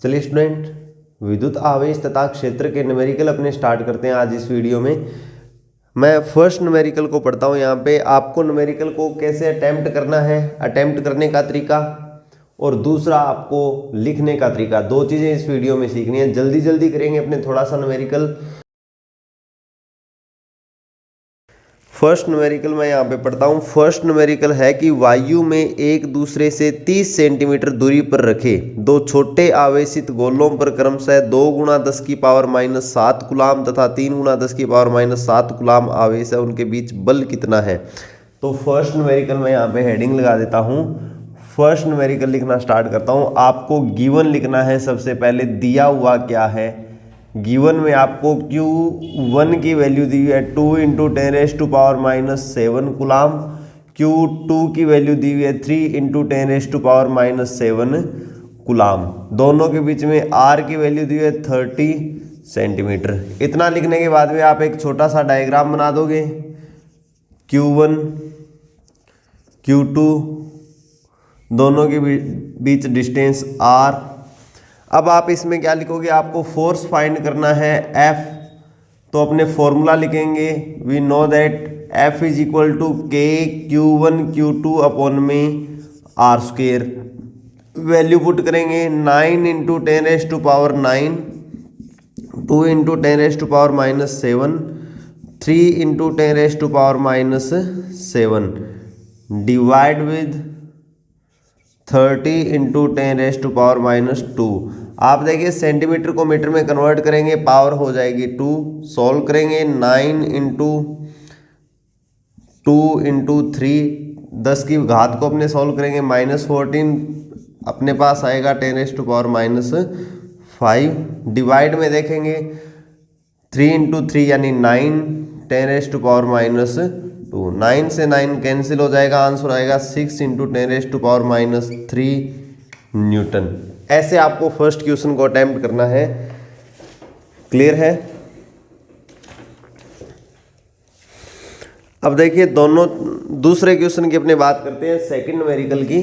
चलिए स्टूडेंट, विद्युत आवेश तथा क्षेत्र के न्यूमेरिकल अपने स्टार्ट करते हैं। आज इस वीडियो में मैं फर्स्ट न्यूमेरिकल को पढ़ता हूँ। यहाँ पे आपको न्यूमेरिकल को कैसे अटेम्प्ट करना है, अटेम्प्ट करने का तरीका, और दूसरा आपको लिखने का तरीका, दो चीज़ें इस वीडियो में सीखनी है। जल्दी जल्दी करेंगे अपने थोड़ा सा न्यूमेरिकल। फर्स्ट न्यूमेरिकल मैं यहाँ पे पढ़ता हूँ। फर्स्ट न्यूमेरिकल है कि वायु में एक दूसरे से 30 सेंटीमीटर दूरी पर रखे दो छोटे आवेशित गोलों पर क्रमशः 2 × 10⁻⁷ कूलाम तथा 3 × 10⁻⁷ कूलाम आवेश है, उनके बीच बल कितना है। तो फर्स्ट न्यूमेरिकल मैं यहाँ पे हेडिंग लगा देता हूँ। फर्स्ट न्यूमेरिकल लिखना स्टार्ट करता हूँ। आपको गिवन लिखना है। सबसे पहले दिया हुआ क्या है, गिवन में आपको Q1 की वैल्यू दी हुई है 2 × 10⁻⁷ कूलाम, Q2 की वैल्यू दी हुई है 3 × 10⁻⁷ कूलाम। दोनों के बीच में R की वैल्यू दी हुई है 30 सेंटीमीटर। इतना लिखने के बाद में आप एक छोटा सा डायग्राम बना दोगे। Q1 Q2 दोनों के बीच डिस्टेंस R। अब आप इसमें क्या लिखोगे, आपको फोर्स फाइंड करना है F। तो अपने फॉर्मूला लिखेंगे। We know that F is equal to K Q1 Q2 upon में R²। वैल्यू पुट करेंगे 9 × 10⁻⁹, 2 × 10⁻⁷, 3 × 10⁻⁷, डिवाइड विद 30 × 10⁻²। आप देखिए सेंटीमीटर को मीटर में कन्वर्ट करेंगे, पावर हो जाएगी 2। सॉल्व करेंगे 9 × 2 × 3, 10 की घात को अपने सॉल्व करेंगे -14, अपने पास आएगा 10⁻⁵। डिवाइड में देखेंगे 3 × 3 यानी 9, 10⁻⁻²। 9 से 9 कैंसिल हो जाएगा, आंसर आएगा 6 × 10⁻³ न्यूटन। ऐसे आपको फर्स्ट क्वेश्चन को अटेम्प्ट करना है। क्लियर है। अब देखिए दोनों दूसरे क्वेश्चन की अपने बात करते हैं, सेकंड न्यूमेरिकल की।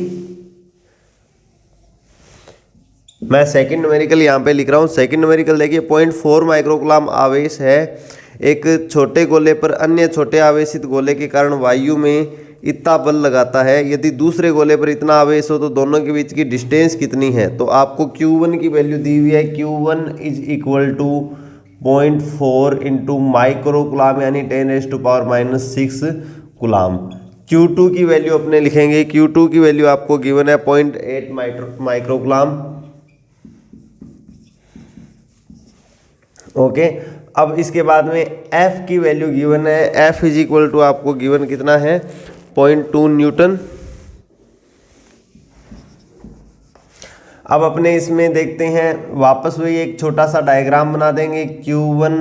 मैं सेकंड न्यूमेरिकल यहाँ पे लिख रहा हूँ। सेकंड न्यूमेरिकल देखिए 0.4 माइक्रोकूलाम आवेश है एक छोटे गोले पर अन्य छोटे आवेशित गोले के कारण वायु में इतना बल लगाता है। यदि दूसरे गोले पर इतना आवेश हो तो दोनों के बीच की डिस्टेंस कितनी है। तो आपको Q1 की वैल्यू दी हुई है। Q1 इज इक्वल टू 0.4 × माइक्रोकूलाम यानी 10⁻⁻⁶ कूलाम। Q2 की वैल्यू अपने लिखेंगे। Q2 की वैल्यू आपको गिवन है 0.8 माइक्रोकूलाम। ओके। अब इसके बाद में F की वैल्यू गिवन है। F इज इक्वल टू आपको गिवन कितना है, 0.2 न्यूटन। अब अपने इसमें देखते हैं, वापस वही एक छोटा सा डायग्राम बना देंगे। Q1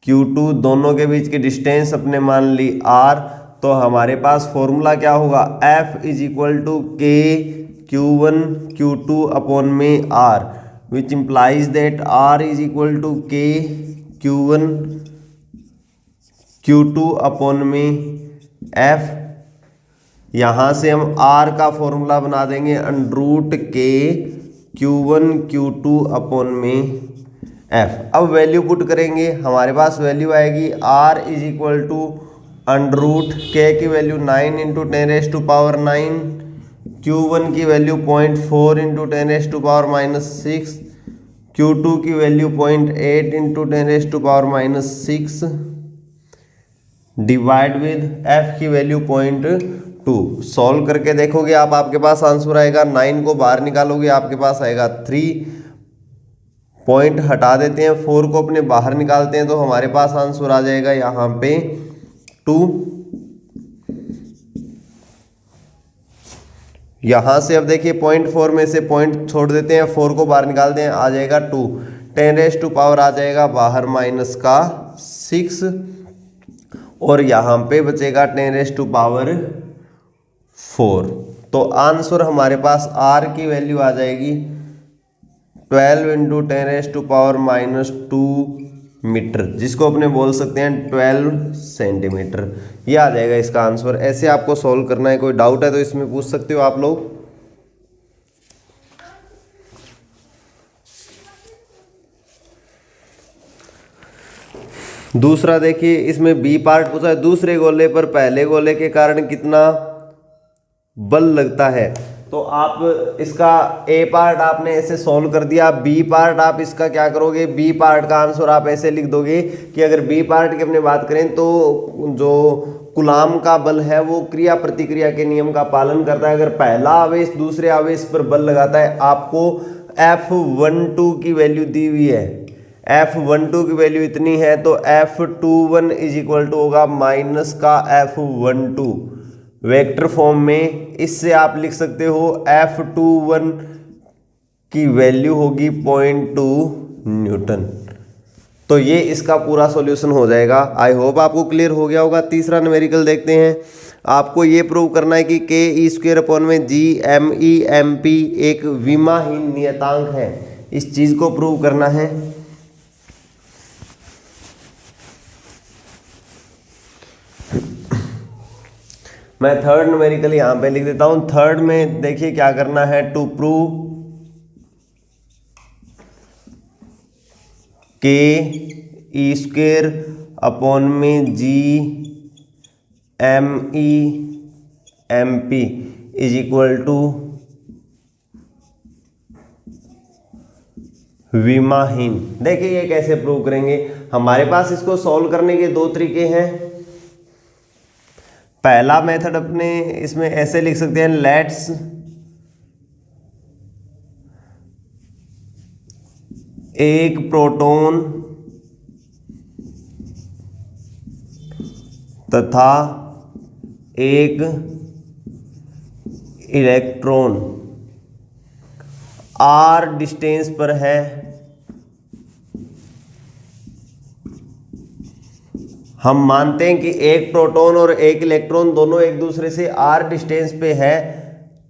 Q2 दोनों के बीच की डिस्टेंस अपने मान ली R। तो हमारे पास फॉर्मूला क्या होगा, F is equal to K Q1 Q2 upon में R, which implies that R is equal to K Q1 Q2 upon में F। यहाँ से हम R का फॉर्मूला बना देंगे √K Q1 Q2 अपॉन में F। अब वैल्यू पुट करेंगे, हमारे पास वैल्यू आएगी R is equal to √K की वैल्यू 9 × 10⁻⁹, Q1 की वैल्यू 0.4 × 10⁻⁶, Q2 की वैल्यू 0.8 × 10⁻⁶, डिवाइड विद F की वैल्यू 0.2। सॉल्व करके देखोगे आप, आपके पास आंसर आएगा 9 को बाहर निकालोगे आपके पास आएगा 3, पॉइंट हटा देते हैं, 4 को अपने बाहर निकालते हैं तो हमारे पास आंसर आ जाएगा यहाँ पे 2। यहाँ से अब देखिए 0.4 में से पॉइंट छोड़ देते हैं, 4 को बाहर निकालते हैं, आ जाएगा 2। 10⁻⁴ आ जाएगा बाहर -6, और यहाँ पे बचेगा 10⁻⁴। तो आंसर हमारे पास R की वैल्यू आ जाएगी 12 × 10⁻⁻² मीटर, जिसको अपने बोल सकते हैं 12 सेंटीमीटर। ये आ जाएगा इसका आंसर। ऐसे आपको सॉल्व करना है। कोई डाउट है तो इसमें पूछ सकते हो आप लोग। दूसरा देखिए, इसमें बी पार्ट पूछा है, दूसरे गोले पर पहले गोले के कारण कितना बल लगता है। तो आप इसका ए पार्ट आपने ऐसे सॉल्व कर दिया, बी पार्ट आप इसका क्या करोगे, बी पार्ट का आंसर आप ऐसे लिख दोगे कि अगर बी पार्ट की अपने बात करें तो जो कूलाम का बल है वो क्रिया प्रतिक्रिया के नियम का पालन करता है। अगर पहला आवेश दूसरे आवेश पर बल लगाता है, आपको F12 की वैल्यू दी हुई है, F12 की वैल्यू इतनी है, तो F21 इज इक्वल टू होगा माइनस का F12 वेक्टर फॉर्म में। इससे आप लिख सकते हो F21 की वैल्यू होगी 0.2 न्यूटन। तो ये इसका पूरा सॉल्यूशन हो जाएगा। आई होप आपको क्लियर हो गया होगा। तीसरा न्यूमेरिकल देखते हैं। आपको ये प्रूव करना है कि Ke²/G_MP एक विमाहीन नियतांक है। इस चीज को प्रूव करना है। मैं थर्ड न्यूमेरिकल यहां पे लिख देता हूं। थर्ड में देखिए क्या करना है, to prove Ke²/G_MP is equal to विमाहीन। देखिए ये कैसे प्रूव करेंगे। हमारे पास इसको सॉल्व करने के दो तरीके हैं। पहला मेथड अपने इसमें ऐसे लिख सकते हैं, लेट्स एक प्रोटॉन तथा एक इलेक्ट्रॉन r डिस्टेंस पर है। हम मानते हैं कि एक प्रोटॉन और एक इलेक्ट्रॉन दोनों एक दूसरे से r डिस्टेंस पे है।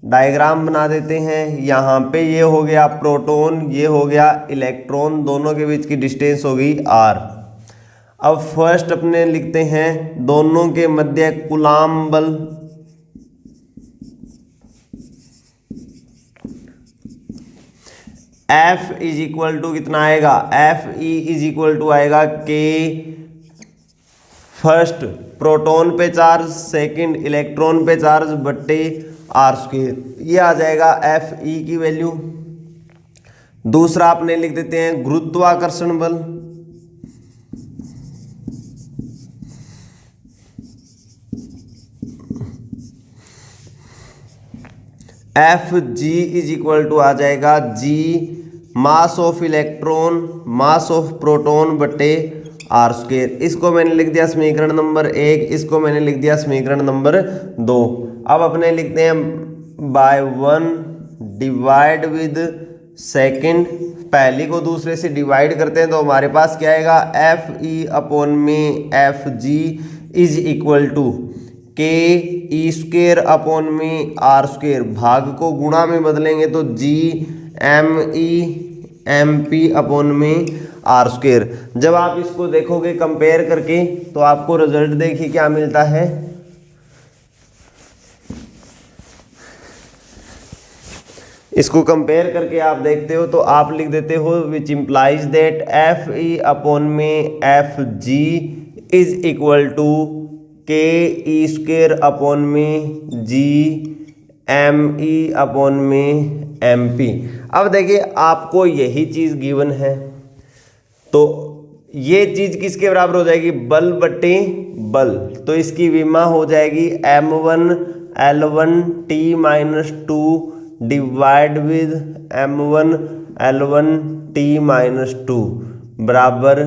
डायग्राम बना देते हैं। यहाँ पे ये हो गया प्रोटॉन, ये हो गया इलेक्ट्रॉन, दोनों के बीच की डिस्टेंस हो गई r। अब फर्स्ट अपने लिखते हैं दोनों के मध्य कूलाम बल। F इज इक्वल टू कितना आएगा, Fe इज इक्वल टू आएगा K फर्स्ट प्रोटॉन पे चार्ज, सेकंड इलेक्ट्रॉन पे चार्ज बट्टे r²। ये आ जाएगा Fe की वैल्यू। दूसरा आपने लिख देते हैं गुरुत्वाकर्षण बल। Fg इज इक्वल टू आ जाएगा G mass of electron mass of proton बटे r²। इसको मैंने लिख दिया समीकरण नंबर 1, इसको मैंने लिख दिया समीकरण नंबर 2। अब अपने लिखते हैं बाय 1 डिवाइड विद सेकंड। पहली को दूसरे से डिवाइड करते हैं तो हमारे पास क्या आएगा, Fe/Fg is equal to Ke²/r²। भाग को गुणा में बदलेंगे तो G_MP/r²। जब आप इसको देखोगे कंपेयर करके तो आपको रिजल्ट देखिए क्या मिलता है। इसको कंपेयर करके आप देखते हो तो आप लिख देते हो which implies that Fe/Fg is equal to Ke²/G_MP। अब देखिए आपको यही चीज गिवन है तो ये चीज किसके बराबर हो जाएगी, बल बटे बल। तो इसकी विमा हो जाएगी M1L1T-2 डिवाइड विद M1L1T-2 बराबर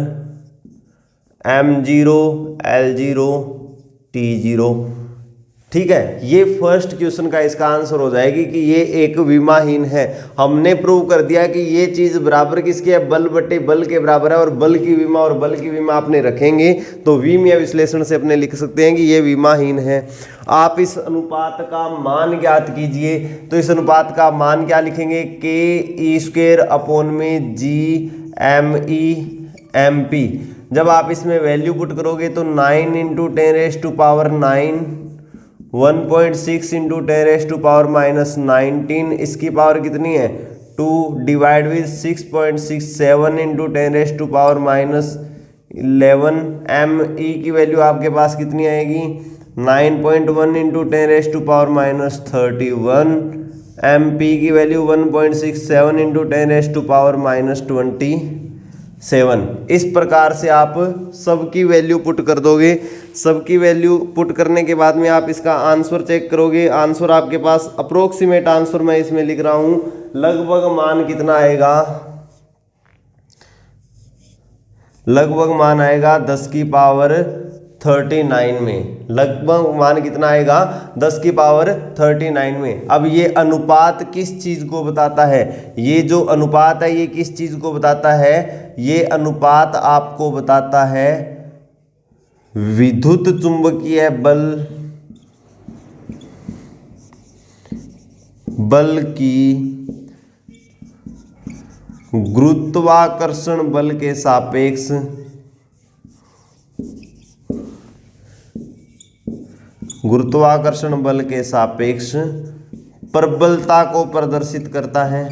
M0L0T0। ठीक है, ये फर्स्ट क्वेश्चन का इसका आंसर हो जाएगी कि ये एक विमाहीन है। हमने प्रूव कर दिया कि ये चीज बराबर किसके है, बल बटे बल के बराबर है। और बल की विमा और बल की विमा आपने रखेंगे तो विमीय विश्लेषण से अपने लिख सकते हैं कि ये विमाहीन है। आप इस अनुपात का मान ज्ञात कीजिए। तो इस अनुपात का मान क्या लिखेंगे, Ke²/G_MP। जब आप इसमें वैल्यू पुट करोगे तो 9 × 10⁻⁹ 1.6 × 10⁻⁻19। इसकी पावर कितनी है 2 डिवाइड विद 6.67 × 11 एम ई की वैल्यू आपके पास कितनी आएगी 9.1 इंटू 10⁻⁻31 एम पी की वैल्यू 1.67 इंटू 10⁻⁻27। इस प्रकार से आप सबकी वैल्यू पुट कर दोगे। सबकी वैल्यू पुट करने के बाद में आप इसका आंसर चेक करोगे। आंसर आपके पास अप्रोक्सीमेट आंसर मैं इसमें लिख रहा हूं, लगभग मान कितना आएगा, लगभग मान आएगा 10 की पावर 39 में। लगभग मान कितना आएगा 10 की पावर 39 में। अब ये अनुपात किस चीज को बताता है, ये जो अनुपात है ये किस चीज को बताता है, ये अनुपात आपको बताता है विद्युत चुंबकीय बल की गुरुत्वाकर्षण बल के सापेक्ष प्रबलता को प्रदर्शित करता है,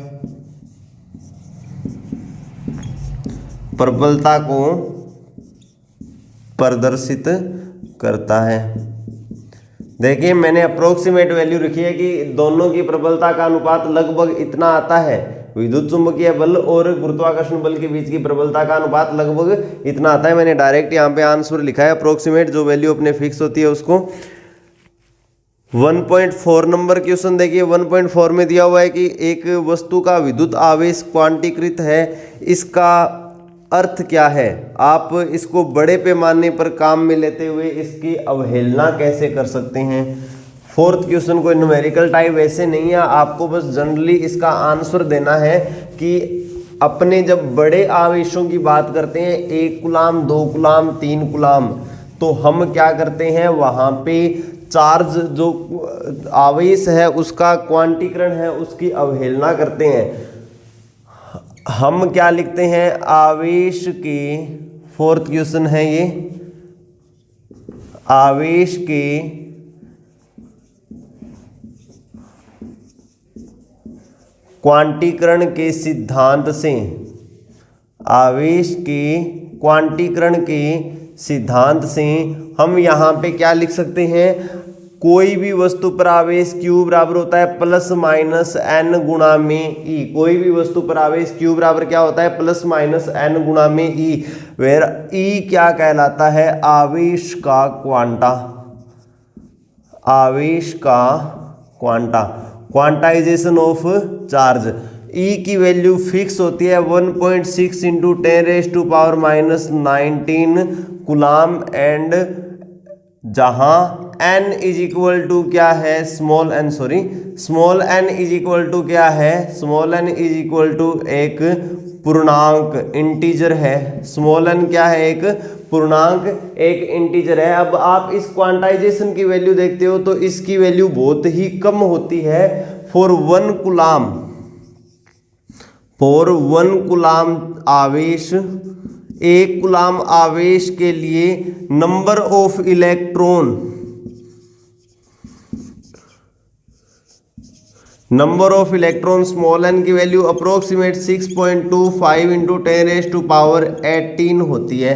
प्रबलता को प्रदर्शित करता है। देखिए मैंने अप्रोक्सीमेट वैल्यू रखी है कि दोनों की प्रबलता का अनुपात लगभग इतना आता है, विद्युत चुंबकीय बल और गुरुत्वाकर्षण बल के बीच की प्रबलता का अनुपात लगभग इतना आता है। मैंने डायरेक्ट यहाँ पे आंसर लिखा है, अप्रोक्सीमेट जो वैल्यू अपने फिक्स होती है उसको। 1.4 नंबर क्वेश्चन देखिए, 1.4 में दिया हुआ है कि एक वस्तु का विद्युत आवेश क्वांटीकृत है, इसका अर्थ क्या है। आप इसको बड़े पैमाने पर काम में लेते हुए इसकी अवहेलना कैसे कर सकते हैं। फोर्थ क्वेश्चन कोई न्यूमेरिकल टाइप वैसे नहीं है, आपको बस जनरली इसका आंसर देना है कि अपने जब बड़े आवेशों की बात करते हैं 1 कूलाम 2 कूलाम 3 कूलाम, तो हम क्या करते हैं वहाँ पे चार्ज जो आवेश है उसका क्वांटीकरण है उसकी अवहेलना करते हैं। हम क्या लिखते हैं, आवेश के, फोर्थ क्वेश्चन है ये, आवेश के क्वांटीकरण के सिद्धांत से, आवेश के क्वांटीकरण के सिद्धांत से हम यहाँ पे क्या लिख सकते हैं, कोई भी वस्तु पर आवेश Q बराबर होता है प्लस माइनस n गुणा में E। कोई भी वस्तु पर आवेश Q बराबर क्या होता है, प्लस माइनस n गुणा में E, वेयर E क्या कहलाता है, आवेश का क्वांटा, आवेश का quanta, quantization of charge. E की वैल्यू फिक्स होती है 1.6 इंटू 10⁻⁻19 कूलाम एंड जहां n इज इक्वल टू क्या है, small n, sorry small n is equal to क्या है, small n is equal to एक पूर्णांक इंटीजर है। स्मॉल n क्या है, एक पूर्णांक, एक इंटीजर है। अब आप इस क्वांटाइजेशन की वैल्यू देखते हो तो इसकी वैल्यू बहुत ही कम होती है फॉर 1 कूलाम, फॉर 1 कूलाम आवेश। 1 कूलाम आवेश के लिए number of electron, number of electron small n की वैल्यू अप्रोक्सीमेट 6.25 इंटू 10⁻18 होती है।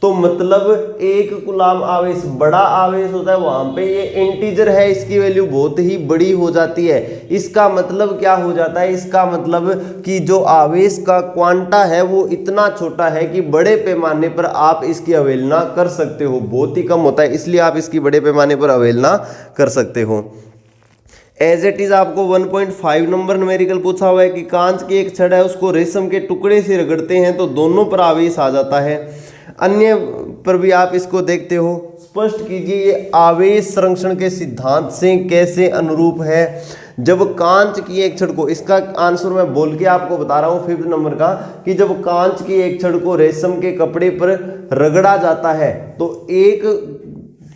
तो मतलब 1 कूलाम आवेश बड़ा आवेश होता है, वहां पे ये इंटीजर है, इसकी वैल्यू बहुत ही बड़ी हो जाती है। इसका मतलब क्या हो जाता है, इसका मतलब कि जो आवेश का क्वांटा है वो इतना छोटा है कि बड़े पैमाने पर आप इसकी अवहेलना कर सकते हो, बहुत ही कम होता है, इसलिए आप इसकी बड़े पैमाने पर अवहेलना कर सकते हो। एज इट इज आपको 1.5 नंबर न्यूमेरिकल पूछा हुआ है कि कांच की एक छड़ है उसको रेशम के टुकड़े से रगड़ते हैं तो दोनों पर आवेश आ जाता है। अन्य पर भी आप इसको देखते हो, स्पष्ट कीजिए ये आवेश संरक्षण के सिद्धांत से कैसे अनुरूप है। जब कांच की एक छड़ को, इसका आंसर मैं बोल के आपको बता रहा हूँ 5th नंबर का, कि जब कांच की एक छड़ को रेशम के कपड़े पर रगड़ा जाता है तो एक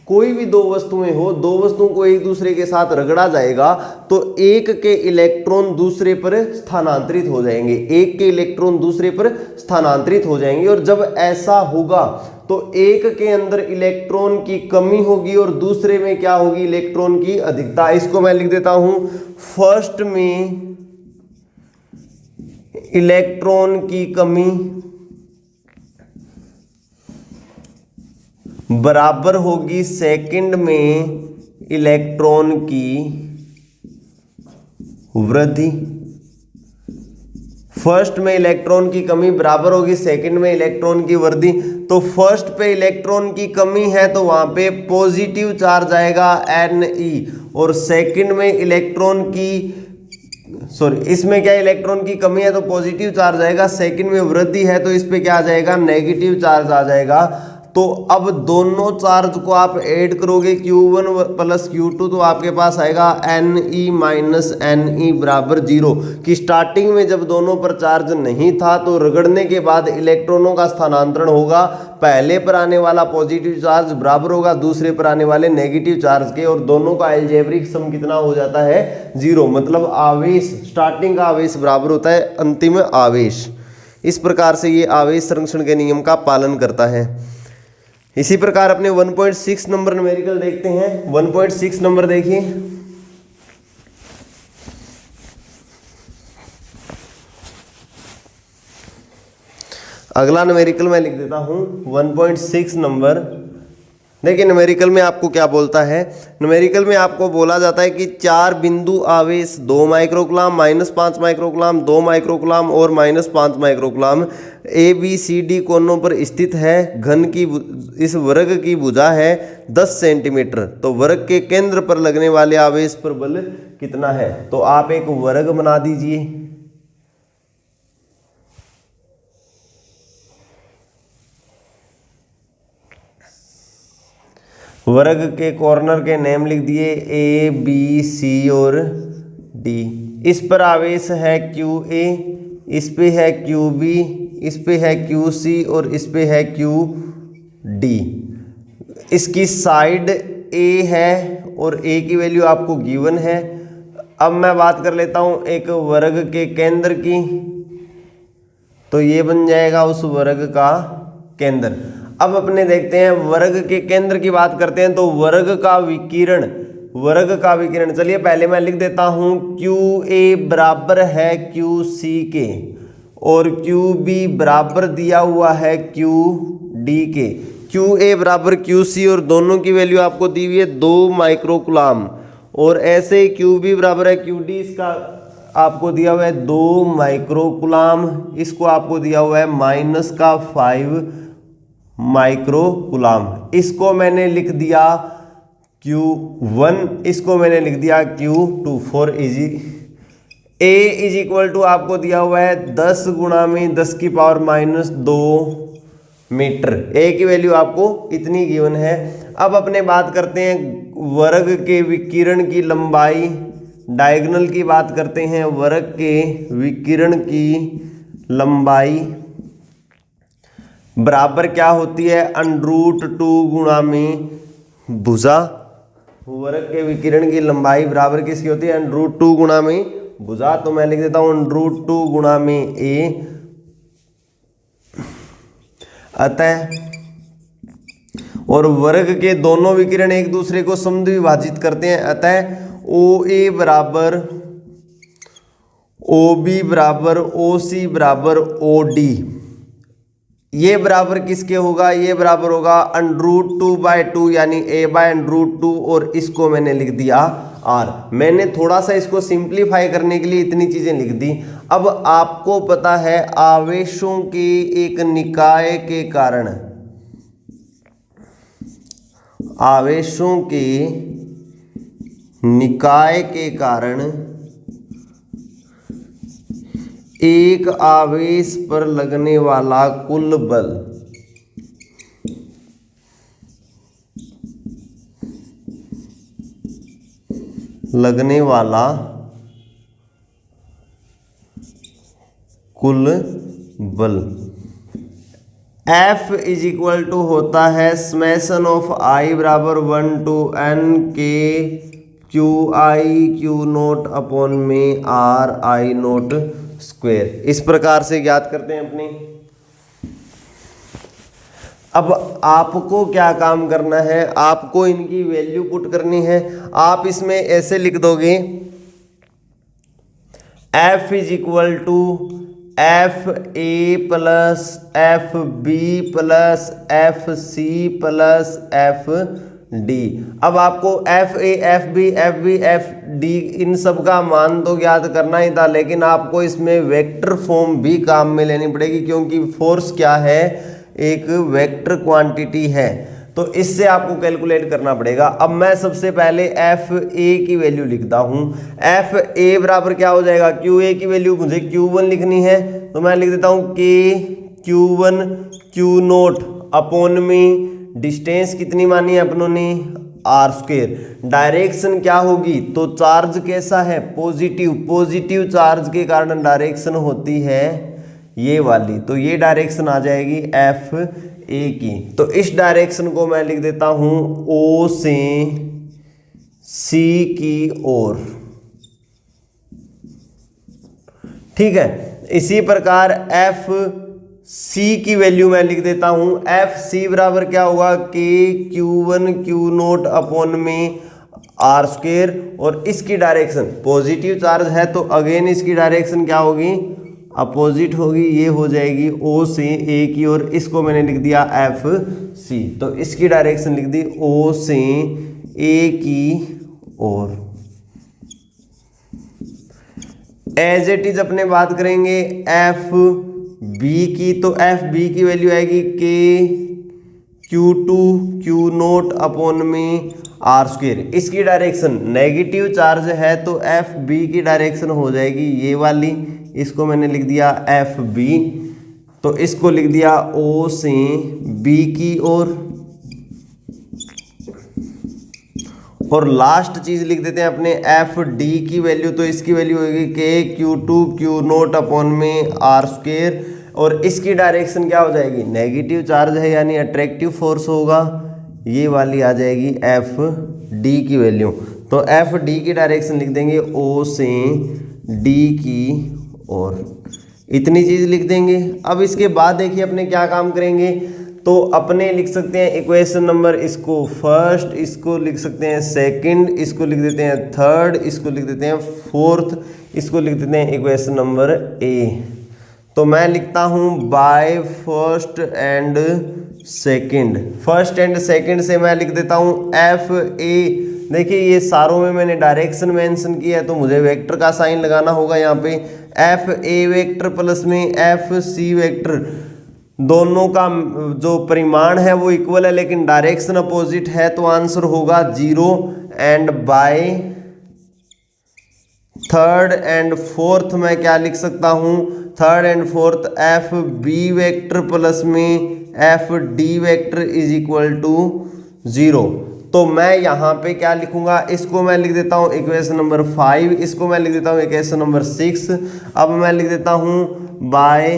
कोई भी 2 वस्तुएं हो, 2 वस्तुओं को एक दूसरे के साथ रगड़ा जाएगा तो एक के इलेक्ट्रॉन दूसरे पर स्थानांतरित हो जाएंगे, एक के इलेक्ट्रॉन दूसरे पर स्थानांतरित हो जाएंगे। और जब ऐसा होगा तो एक के अंदर इलेक्ट्रॉन की कमी होगी और दूसरे में क्या होगी, इलेक्ट्रॉन की अधिकता। इसको मैं लिख देता हूं, फर्स्ट में इलेक्ट्रॉन की कमी, बराबर होगी सेकंड में इलेक्ट्रॉन की वृद्धि। फर्स्ट में इलेक्ट्रॉन की कमी बराबर होगी सेकंड में इलेक्ट्रॉन की वृद्धि। तो फर्स्ट पे इलेक्ट्रॉन की कमी है तो वहां पे पॉजिटिव चार्ज आएगा Ne, और सेकंड में इलेक्ट्रॉन की इसमें क्या इलेक्ट्रॉन की कमी है तो पॉजिटिव चार्ज आएगा, सेकंड में वृद्धि है तो इस पे क्या आ जाएगा, नेगेटिव चार्ज आ जाएगा। तो अब दोनों चार्ज को आप ऐड करोगे Q1 प्लस Q2 तो आपके पास आएगा Ne माइनस Ne बराबर 0। कि स्टार्टिंग में जब दोनों पर चार्ज नहीं था तो रगड़ने के बाद इलेक्ट्रॉनों का स्थानांतरण होगा, पहले पर आने वाला पॉजिटिव चार्ज बराबर होगा दूसरे पर आने वाले नेगेटिव चार्ज के, और दोनों का अलजेब्रिक सम कितना हो जाता है 0। मतलब आवेश, स्टार्टिंग का आवेश बराबर होता है अंतिम आवेश। इस प्रकार से ये आवेश संरक्षण के नियम का पालन करता है। इसी प्रकार अपने 1.6 नंबर न्यूमेरिकल देखते हैं। 1.6 नंबर देखिए, अगला न्यूमेरिकल मैं लिख देता हूं 1.6 नंबर। देखिए न्यूमेरिकल में आपको क्या बोलता है, न्यूमेरिकल में आपको बोला जाता है कि 4 बिंदु आवेश 2 माइक्रोकुलाम, -5 माइक्रोकुलाम, 2 माइक्रोकुलाम और -5 माइक्रोकुलाम ABCD कोनों पर स्थित है। घन की इस वर्ग की भुजा है 10 सेंटीमीटर। तो वर्ग के केंद्र पर लगने वाले आवेश पर बल कितना है। तो आप एक वर्ग बना दीजिए। वर्ग के कॉर्नर के नेम लिख दिए ABC और D। इस पर आवेश है QA, इस पे है QB, इस पे है QC और इस पे है QD। इसकी साइड A है और A की वैल्यू आपको गिवन है। अब मैं बात कर लेता हूं एक वर्ग के केंद्र की, तो ये बन जाएगा उस वर्ग का केंद्र। अब अपने देखते हैं वर्ग के केंद्र की बात करते हैं तो वर्ग का विकिरण चलिए पहले मैं लिख देता हूं QA बराबर है QC के और QB बराबर दिया हुआ है QD के। QA बराबर QC और दोनों की वैल्यू आपको दी हुई है 2 माइक्रोकुलाम, और ऐसे ही QB बराबर है QD, इसका आपको दिया हुआ है 2 माइक्रोकुलाम, इसको आपको दिया हुआ है -5 माइक्रोकुलाम। इसको मैंने लिख दिया Q1, इसको मैंने लिख दिया Q2 for easy. A is equal to आपको दिया हुआ है 10 × 10⁻²मीटर। A की वैल्यू आपको इतनी गिवन है। अब अपने बात करते हैं वर्ग के विकिरण की लंबाई, डायगोनल की बात करते हैं। वर्ग के विकिरण की लंबाई बराबर क्या होती है, √2 × भुजा। वर्ग के विकिरण की लंबाई बराबर किसकी होती है, √2 × भुजा। तो मैं लिख देता हूं √2 × A। अतः और वर्ग के दोनों विकिरण एक दूसरे को समद्विभाजित करते हैं, अतः OA बराबर OB बराबर OC बराबर OD। ये बराबर किसके होगा, ये बराबर होगा √2/2 यानी A/√2, और इसको मैंने लिख दिया R। मैंने थोड़ा सा इसको सिंप्लीफाई करने के लिए इतनी चीजें लिख दी। अब आपको पता है आवेशों के एक निकाय के कारण, आवेशों के निकाय के कारण एक आवेश पर लगने वाला कुल बल F इज इक्वल टू होता है समेशन ऑफ I बराबर 1 to N K Q0 upon में RI0 स्क्वायर। इस प्रकार से ज्ञात करते हैं अपनी। अब आपको क्या काम करना है, आपको इनकी वैल्यू पुट करनी है। आप इसमें ऐसे लिख दोगे F is equal to F A plus F B plus F C plus F D. अब आपको F A F B F D इन सब का मान तो ज्ञात करना ही था, लेकिन आपको इसमें वेक्टर फॉर्म भी काम में लेनी पड़ेगी, क्योंकि फोर्स क्या है, एक वेक्टर क्वांटिटी है, तो इससे आपको कैलकुलेट करना पड़ेगा। अब मैं सबसे पहले एफ ए की वैल्यू लिखता हूं। एफ ए बराबर क्या हो जाएगा, क्यू ए की वैल्यू मुझे Q1 लिखनी है, तो मैं लिख देता हूं के Q1 Q नोट अपॉन में डिस्टेंस कितनी मानी है अपनों ने, आर स्क्वायर। डायरेक्शन क्या होगी, तो चार्ज कैसा है, पॉजिटिव, पॉजिटिव चार्ज के कारण डायरेक्शन होती है ये वाली, तो ये डायरेक्शन आ जाएगी एफ ए की। तो इस डायरेक्शन को मैं लिख देता हूं ओ से सी की ओर, ठीक है। इसी प्रकार एफ सी की वैल्यू मैं लिख देता हूं, एफ सी बराबर क्या होगा, के Q1 Q नोट अपॉन में आर स्क्वायर, और इसकी डायरेक्शन पॉजिटिव चार्ज है तो अगेन इसकी डायरेक्शन क्या होगी, अपोजिट होगी, ये हो जाएगी ओ से ए की ओर। इसको मैंने लिख दिया एफ सी, तो इसकी डायरेक्शन लिख दी ओ से ए की ओर। एज इट इज अपने बात करेंगे एफ बी की, तो एफ बी की वैल्यू आएगी के Q2 Q नोट अपॉन में आर स्क्वायर। इसकी डायरेक्शन नेगेटिव चार्ज है तो एफ बी की डायरेक्शन हो जाएगी ये वाली, इसको मैंने लिख दिया एफ बी, तो इसको लिख दिया ओ से बी की ओर। और लास्ट चीज लिख देते हैं अपने एफ डी की वैल्यू, तो इसकी वैल्यू होगी के Q2 Q नोट अपॉन में आर स्क्वायर, और इसकी डायरेक्शन क्या हो जाएगी, नेगेटिव चार्ज है यानी अट्रैक्टिव फोर्स होगा, ये वाली आ जाएगी एफ डी की वैल्यू। तो एफ डी की डायरेक्शन लिख देंगे ओ से डी की ओर, इतनी चीज लिख देंगे। अब इसके बाद देखिए अपने क्या काम करेंगे, तो अपने लिख सकते हैं इक्वेशन नंबर, इसको फर्स्ट, इसको लिख सकते हैं सेकंड, इसको लिख देते हैं थर्ड, इसको लिख देते हैं फोर्थ, इसको लिख देते हैं इक्वेशन नंबर ए। तो मैं लिखता हूं by first and second. First and second से मैं लिख देता हूं एफ ए। देखिए ये सारों में मैंने डायरेक्शन मेंशन किया है, तो मुझे वेक्टर का साइन लगाना होगा यहाँ पे। एफ ए वेक्टर प्लस में एफ सी वेक्टर, दोनों का जो परिमाण है वो इक्वल है, लेकिन डायरेक्शन अपोजिट है, तो आंसर होगा 0। And by third and fourth मैं क्या लिख सकता हूं, third and fourth F B vector plus में F D vector is equal to 0। तो मैं यहाँ पे क्या लिखूंगा, इसको मैं लिख देता हूँ इक्वेशन नंबर 5, इसको मैं लिख देता हूँ इक्वेशन नंबर 6। अब मैं लिख देता हूँ बाय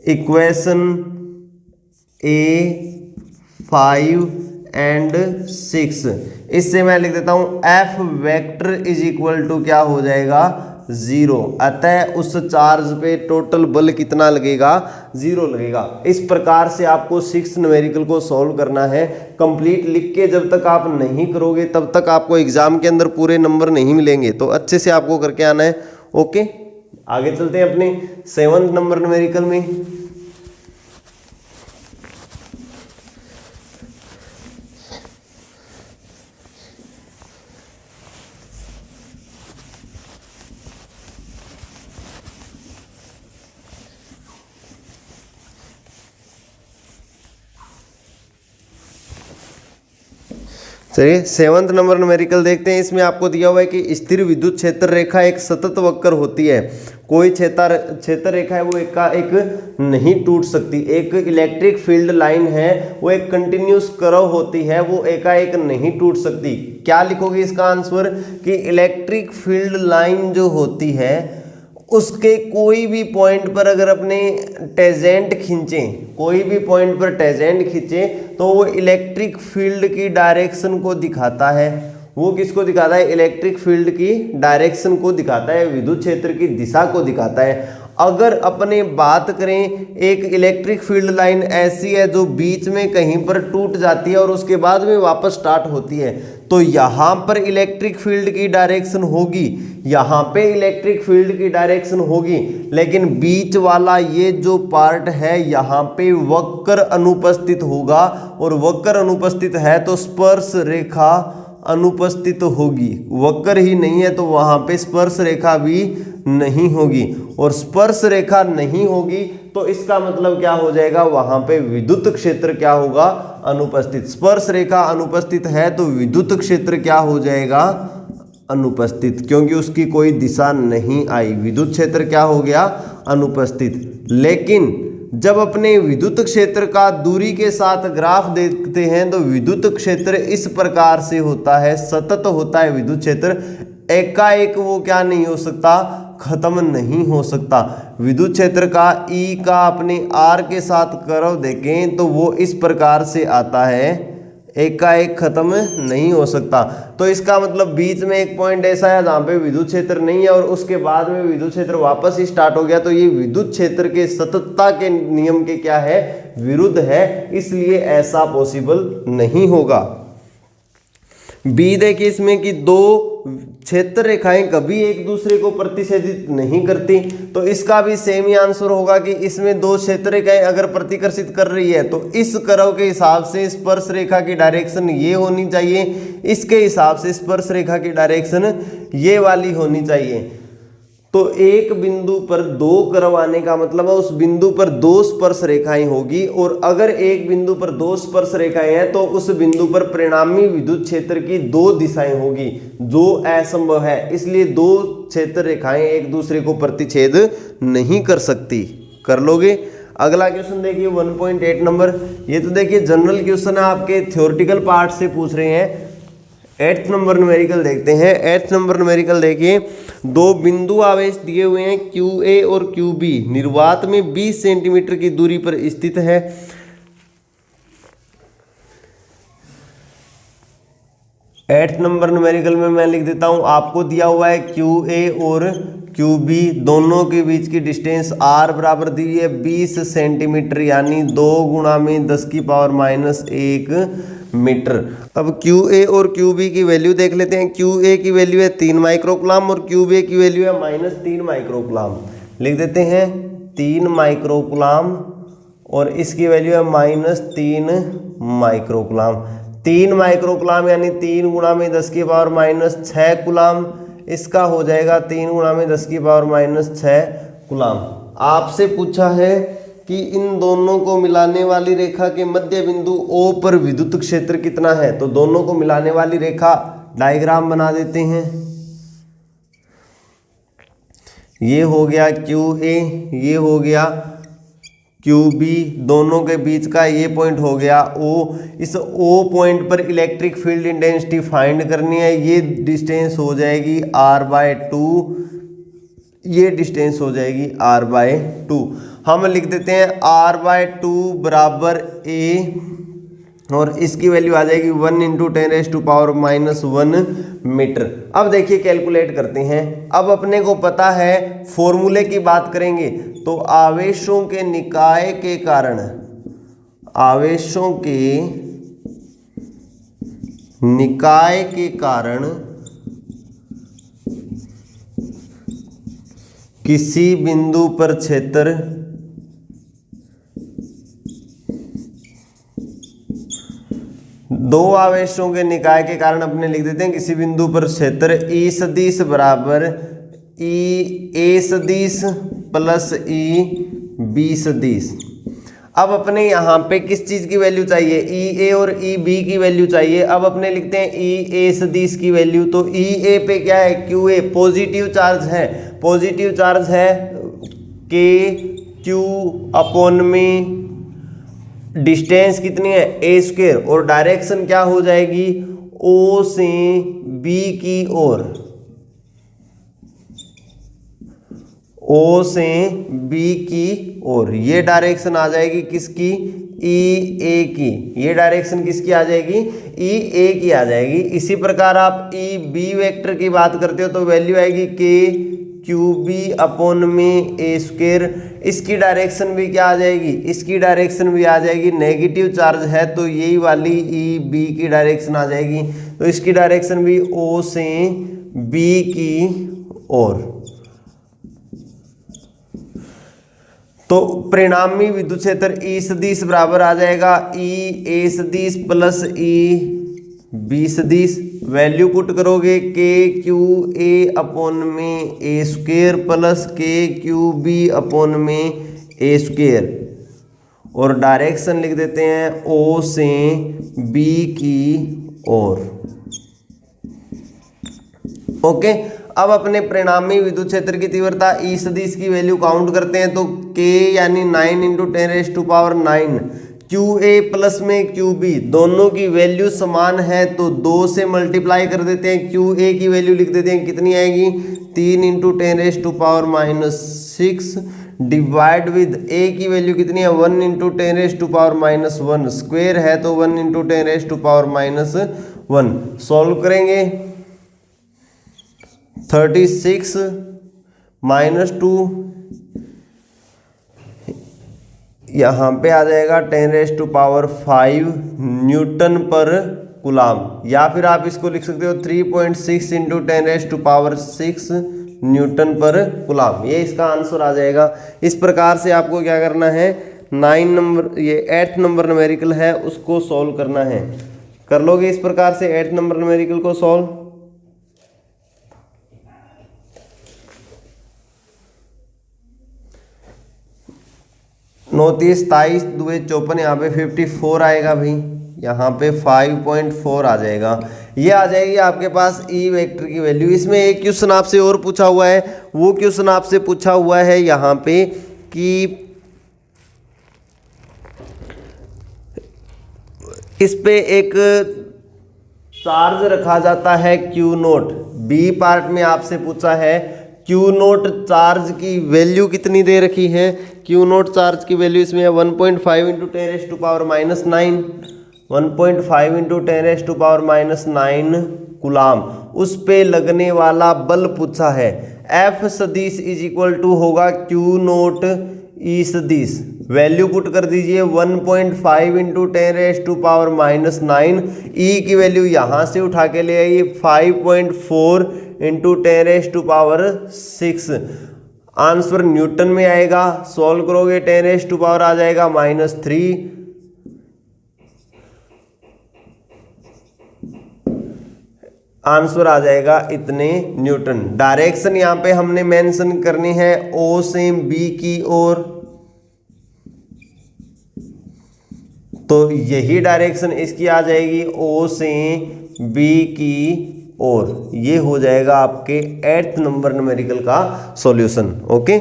इक्वेशन ए 5 एंड 6, इससे मैं लिख देता हूँ F vector is equal to क्या हो जाएगा, 0। अतः उस चार्ज पे टोटल बल कितना लगेगा, 0 लगेगा। इस प्रकार से आपको 6 न्यूमेरिकल को सॉल्व करना है। कंप्लीट लिख के जब तक आप नहीं करोगे तब तक आपको एग्जाम के अंदर पूरे नंबर नहीं मिलेंगे, तो अच्छे से आपको करके आना है। ओके, आगे चलते हैं अपने 7th नंबर न्यूमेरिकल में। चलिए 7th नंबर न्यूमेरिकल देखते हैं। इसमें आपको दिया हुआ है कि स्थिर विद्युत क्षेत्र रेखा एक सतत वक्र होती है। कोई क्षेत्र रेखा है वो एक नहीं टूट सकती। एक इलेक्ट्रिक फील्ड लाइन है वो एक कंटिन्यूस कर्व होती है, वो एकाएक नहीं टूट सकती। क्या लिखोगे इसका आंसर कि इलेक्ट्रिक फील्ड लाइन जो होती है उसके कोई भी पॉइंट पर अगर अपने टेंजेंट खींचें, कोई भी पॉइंट पर टेंजेंट खींचें तो वो इलेक्ट्रिक फील्ड की डायरेक्शन को दिखाता है। वो किसको दिखाता है, इलेक्ट्रिक फील्ड की डायरेक्शन को दिखाता है, विद्युत क्षेत्र की दिशा को दिखाता है। अगर अपने बात करें एक इलेक्ट्रिक फील्ड लाइन ऐसी है जो बीच में कहीं पर टूट जाती है और उसके बाद में वापस स्टार्ट होती है, तो यहाँ पर इलेक्ट्रिक फील्ड की डायरेक्शन होगी, यहाँ पे इलेक्ट्रिक फील्ड की डायरेक्शन होगी, लेकिन बीच वाला ये जो पार्ट है यहाँ पे वक्र अनुपस्थित होगा, और वक्र अनुपस्थित है तो स्पर्श रेखा अनुपस्थित होगी। वक्र ही नहीं है तो वहाँ पे स्पर्श रेखा भी नहीं होगी, और स्पर्श रेखा नहीं होगी तो इसका मतलब क्या हो जाएगा, वहाँ पे विद्युत क्षेत्र क्या होगा, अनुपस्थित। स्पर्श रेखा अनुपस्थित है तो विद्युत क्षेत्र क्या हो जाएगा, अनुपस्थित, क्योंकि उसकी कोई दिशा नहीं आई, विद्युत क्षेत्र क्या हो गया, अनुपस्थित। लेकिन जब अपने विद्युत क्षेत्र का दूरी के साथ ग्राफ देखते हैं तो विद्युत क्षेत्र इस प्रकार से होता है, सतत होता है विद्युत क्षेत्र, एकाएक वो क्या नहीं हो सकता, खत्म नहीं हो सकता। विद्युत क्षेत्र का E का अपने R के साथ कर्व देखें तो वो इस प्रकार से आता है, एकाएक खत्म नहीं हो सकता। तो इसका मतलब बीच में एक पॉइंट ऐसा है जहाँ पे विद्युत क्षेत्र नहीं है और उसके बाद में विद्युत क्षेत्र वापस ही स्टार्ट हो गया, तो ये विद्युत क्षेत्र के सततता के नियम के क्या है, विरुद्ध है, इसलिए ऐसा पॉसिबल नहीं होगा। बी देखिए इसमें कि दो क्षेत्र रेखाएं कभी एक दूसरे को प्रतिच्छेदित नहीं करती, तो इसका भी सेम ही आंसर होगा कि इसमें दो क्षेत्र रेखाएं अगर प्रतिकर्षित कर रही है तो इस कर्व के हिसाब से स्पर्श रेखा की डायरेक्शन ये होनी चाहिए, इसके हिसाब से स्पर्श रेखा की डायरेक्शन ये वाली होनी चाहिए। तो एक बिंदु पर दो कर्व आने का मतलब है उस बिंदु पर दो स्पर्श रेखाएं होगी, और अगर एक बिंदु पर दो स्पर्श रेखाएं हैं तो उस बिंदु पर परिणामी विद्युत क्षेत्र की दो दिशाएं होगी, जो असंभव है, इसलिए दो क्षेत्र रेखाएं एक दूसरे को प्रतिच्छेद नहीं कर सकती। कर लोगे। अगला क्वेश्चन देखिए 1.8 नंबर, ये तो देखिए जनरल क्वेश्चन है, आपके थ्योरेटिकल पार्ट से पूछ रहे हैं। 8th नंबर न्यूमेरिकल देखते हैं। 8th नंबर न्यूमेरिकल देखिए, दो बिंदु आवेश दिए हुए हैं QA और QB, निर्वात में 20 सेंटीमीटर की दूरी पर स्थित है। 8th नंबर न्यूमेरिकल में मैं लिख देता हूं, आपको दिया हुआ है QA और QB दोनों के बीच की डिस्टेंस R बराबर दी है 20 सेंटीमीटर, यानी 2 गुणा में 10⁻⁻1 मीटर। अब QA और QB की वैल्यू देख लेते हैं। QA की वैल्यू है 3 माइक्रोकुलाम और QB की वैल्यू है -3 माइक्रोकुलाम। लिख देते हैं 3 माइक्रोकुलाम और इसकी वैल्यू है -3 माइक्रोकुलाम। 3 माइक्रोकुलाम यानी 3 गुणा में 10⁻⁻6 कुलाम, इसका हो जाएगा 3 गुणा में 10⁻⁻6 कुलाम। आपसे पूछा है कि इन दोनों को मिलाने वाली रेखा के मध्य बिंदु O पर विद्युत क्षेत्र कितना है, तो दोनों को मिलाने वाली रेखा डायग्राम बना देते हैं। ये हो गया QA, ये हो गया QB, दोनों के बीच का ये पॉइंट हो गया O। इस O पॉइंट पर इलेक्ट्रिक फील्ड इंटेंसिटी फाइंड करनी है, ये डिस्टेंस हो जाएगी R/2, ये डिस्टेंस हो जाएगी R/2। हम लिख देते हैं R/2 बराबर A और इसकी वैल्यू आ जाएगी 1 × 10⁻⁻1 मीटर। अब देखिए कैलकुलेट करते हैं। अब अपने को पता है, फॉर्मूले की बात करेंगे तो आवेशों के निकाय के कारण, आवेशों के निकाय के कारण किसी बिंदु पर क्षेत्र दो आवेशों के निकाय के कारण अपने लिख देते हैं किसी बिंदु पर क्षेत्र E सदिश बराबर A सदिश प्लस B सदिश। अब अपने यहाँ पे किस चीज़ की वैल्यू चाहिए, EA और EB की वैल्यू चाहिए। अब अपने लिखते हैं EA सदिश की वैल्यू, तो EA पे क्या है, QA पॉजिटिव चार्ज है, पॉजिटिव चार्ज है KQ में डिस्टेंस कितनी है A², और डायरेक्शन क्या हो जाएगी O से B की ओर, O से B की ओर, ये डायरेक्शन आ जाएगी किसकी, EA की। ये डायरेक्शन किसकी आ जाएगी, EA की आ जाएगी। इसी प्रकार आप EB वेक्टर की बात करते हो तो वैल्यू आएगी KQB में A²। इसकी डायरेक्शन भी क्या आ जाएगी, इसकी डायरेक्शन भी आ जाएगी, नेगेटिव चार्ज है तो यही वाली EB की डायरेक्शन आ जाएगी। तो इसकी डायरेक्शन भी ओ से बी की ओर। तो परिणामी विद्युत क्षेत्र ई सदिश बराबर आ जाएगा ई ए सदिश प्लस ई बी सदिश। वैल्यू पुट करोगे के क्यू ए अपॉन में ए स्क्वेयर प्लस के क्यू बी अपॉन में ए स्क्वेयर, और डायरेक्शन लिख देते हैं ओ से बी की ओर। ओके, अब अपने परिणामी विद्युत क्षेत्र की तीव्रता ई सदिश की वैल्यू काउंट करते हैं। तो के यानी 9 × 10⁻⁹ क्यू ए प्लस में क्यू बी दोनों की वैल्यू समान है, तो 2 से मल्टीप्लाई कर देते हैं। क्यू ए की वैल्यू लिख देते हैं, कितनी आएगी 3 × 10⁻⁻6 डिवाइड विद ए की वैल्यू कितनी है 1 × 10⁻⁻1 स्क्वायर है तो 1 × 10⁻⁻1। सॉल्व करेंगे 36 - 2 यहाँ पे आ जाएगा 10⁵ न्यूटन पर कूलाम, या फिर आप इसको लिख सकते हो 3.6 × 10⁻6 न्यूटन पर कूलाम। ये इसका आंसर आ जाएगा। इस प्रकार से आपको क्या करना है 9 नंबर ये 8th नंबर न्यूमेरिकल है उसको सॉल्व करना है। कर लोगे इस प्रकार से 8th नंबर न्यूमेरिकल को सॉल्व। नौतीस 27 2 54, यहाँ पे 54 आएगा भाई, यहाँ पे 5.4 आ जाएगा। ये आ जाएगी आपके पास ई वेक्टर की वैल्यू। इसमें एक क्वेश्चन आपसे और पूछा हुआ है, वो क्वेश्चन आपसे पूछा हुआ है यहाँ पे कि इस पे एक चार्ज रखा जाता है क्यू नोट। बी पार्ट में आपसे पूछा है क्यू नोट चार्ज की वैल्यू कितनी दे रखी है। क्यू नोट चार्ज की वैल्यू इसमें है 1.5 × 10⁻⁹ 1.5 × 10⁻⁹ कूलाम। उस पे लगने वाला बल पूछा है। एफ सदिश इज इक्वल टू होगा क्यू नोट ई सदिश। वैल्यू पुट कर दीजिए 1.5 × 10⁻⁹ ई की वैल्यू यहाँ से उठा के ले आइए 5.4 × 10⁻6। आंसर न्यूटन में आएगा। सॉल्व करोगे 10⁻⁻ आ जाएगा -3। आंसर आ जाएगा इतने न्यूटन। डायरेक्शन यहाँ पे हमने मेंशन करनी है ओ से बी की ओर, तो यही डायरेक्शन इसकी आ जाएगी ओ से बी की और ये हो जाएगा आपके 8th नंबर न्यूमेरिकल का solution. Okay,